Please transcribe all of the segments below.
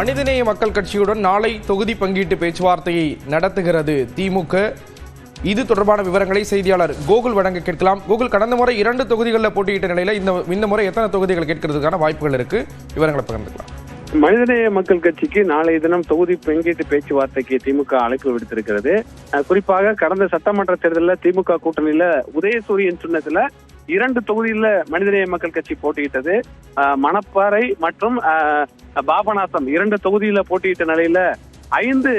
மனிதநேய மக்கள் கட்சியுடன் நாளை தொகுதி பங்கீட்டு பேச்சுவார்த்தையை நடத்துகிறது திமுக. இது தொடர்பான விவரங்களை செய்தியாளர் கோகுல் வழங்க கேட்கலாம். கோகுல், கடந்த முறை 2 தொகுதிகளில் போட்டியிட்ட நிலையில் இந்த முறை எத்தனை தொகுதிகள் கேட்கறதுக்கான வாய்ப்புகள் இருக்கு? விவரங்களை பகிர்ந்துக்கலாம். மனிதநேய மக்கள் கட்சிக்கு நாளைய தினம் தொகுதி பங்கீட்டு பேச்சுவார்த்தைக்கு திமுக அழைப்பு விடுத்திருக்கிறது. குறிப்பாக கடந்த சட்டமன்ற தேர்தலில் திமுக கூட்டணியில உதயசூரியன் சின்னத்துல 2 தொகுதியில மனிதநேய மக்கள் கட்சி போட்டியிட்டது. மணப்பாறை மற்றும் பாபநாசம் 2 தொகுதியில போட்டியிட்ட நிலையில 5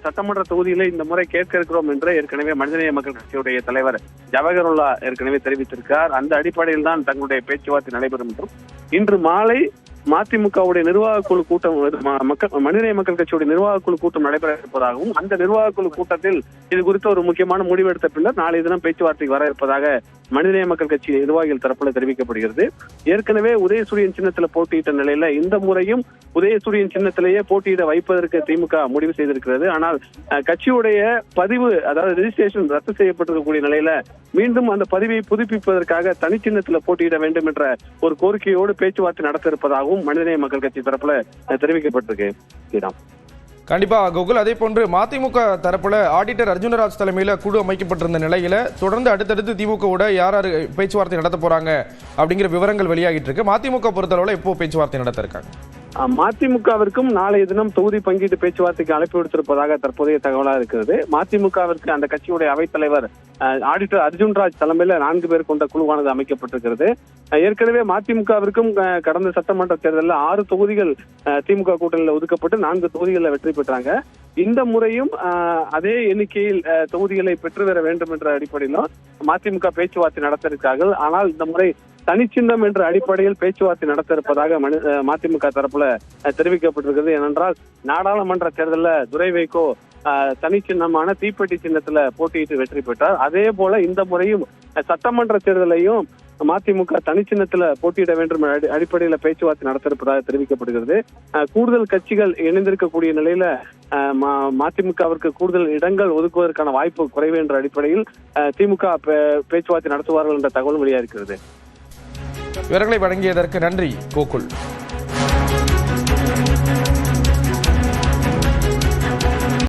சட்டமன்ற தொகுதியில இந்த முறை கேட்க இருக்கிறோம் என்று ஏற்கனவே மனிதநேய மக்கள் கட்சியுடைய தலைவர் ஜவஹருல்லா ஏற்கனவே தெரிவித்திருக்கிறார். அந்த அடிப்படையில் தான் தங்களுடைய பேச்சுவார்த்தை நடைபெறும் என்றும் இன்று மாலை மதிமுகவுடைய நிர்வாக குழு கூட்டம் மனிதநேய மக்கள் கட்சியுடைய நிர்வாக குழு கூட்டம் நடைபெற இருப்பதாகவும் அந்த நிர்வாக குழு கூட்டத்தில் இது குறித்த ஒரு முக்கியமான முடிவெடுத்த பின்னர் நாளைய தினம் பேச்சுவார்த்தைக்கு வர இருப்பதாக மனிதநேய மக்கள் கட்சி நிர்வாகிகள் தரப்புல தெரிவிக்கப்படுகிறது. ஏற்கனவே உதயசூரியன் சின்னத்துல போட்டியிட்ட நிலையில இந்த முறையும் உதயசூரியன் சின்னத்திலேயே போட்டியிட வைப்பதற்கு திமுக முடிவு செய்திருக்கிறது. ஆனால் கட்சியுடைய பதிவு, அதாவது ரெஜிஸ்ட்ரேஷன் ரத்து செய்யப்பட்டிருக்கக்கூடிய நிலையில மீண்டும் அந்த பதிவை புதுப்பிப்பதற்காக தனி சின்னத்துல போட்டியிட வேண்டும் என்ற ஒரு கோரிக்கையோடு பேச்சுவார்த்தை நடத்த இருப்பதாகவும் மனிதநேய மக்கள் கட்சி தரப்புல தெரிவிக்கப்பட்டிருக்கு. கண்டிப்பா கோகுல், அதே போன்று மதிமுக தரப்புல ஆடிட்டர் அர்ஜுனராஜ் தலைமையில குழு அமைக்கப்பட்டிருந்த நிலையில தொடர்ந்து அடுத்தடுத்து திமுகவோட யார் பேச்சுவார்த்தை நடத்த போறாங்க அப்படிங்கிற விவரங்கள் வெளியாகிட்டு இருக்கு. மதிமுக பொறுத்தளவுல எப்போ பேச்சுவார்த்தை நடத்த இருக்காங்க? மதிமுகவிற்கும் நாளைய தினம் தொகுதி பங்கீட்டு பேச்சுவார்த்தைக்கு அழைப்பு விடுத்திருப்பதாக தற்போதைய தகவலாக இருக்கிறது. மதிமுகவிற்கு அந்த கட்சியுடைய அவைத்தலைவர் ஆடிட்டர் அர்ஜுன்ராஜ் தலைமையில 4 பேர் கொண்ட குழுவானது அமைக்கப்பட்டிருக்கிறது. ஏற்கனவே மதிமுகவிற்கும் கடந்த சட்டமன்ற தேர்தலில் 6 தொகுதிகள் திமுக கூட்டணியில் ஒதுக்கப்பட்டு 4 தொகுதிகளில் வெற்றி பெற்றாங்க. இந்த முறையும் அதே எண்ணிக்கையில் தொகுதிகளை பெற்று வர வேண்டும் என்ற அடிப்படையிலும் மதிமுக பேச்சுவார்த்தை நடத்த இருக்கிறார்கள். ஆனால் இந்த முறை தனிச்சின்னம் என்ற அடிப்படையில் பேச்சுவார்த்தை நடத்த இருப்பதாக மதிமுக தரப்புல தெரிவிக்கப்பட்டிருக்கிறது. ஏனென்றால் நாடாளுமன்ற தேர்தலில் துரை வைகோ தனிச்சின்னமான தீப்பெட்டி சின்னத்துல போட்டியிட்டு வெற்றி பெற்றார். அதே போல இந்த முறையும் சட்டமன்ற தேர்தலையும் மதிமுக தனிச்சின்னத்துல போட்டியிட வேண்டும் அடிப்படையில பேச்சுவார்த்தை நடத்த இருப்பதாக தெரிவிக்கப்படுகிறது. கூடுதல் கட்சிகள் இணைந்திருக்கக்கூடிய நிலையில மதிமுகவிற்கு கூடுதல் இடங்கள் ஒதுக்குவதற்கான வாய்ப்பு குறைவு என்ற அடிப்படையில் திமுக பேச்சுவார்த்தை நடத்துவார்கள் என்ற தகவல் வெளியாகிறது. விவரங்களை வழங்கியதற்கு நன்றி கோகுல்.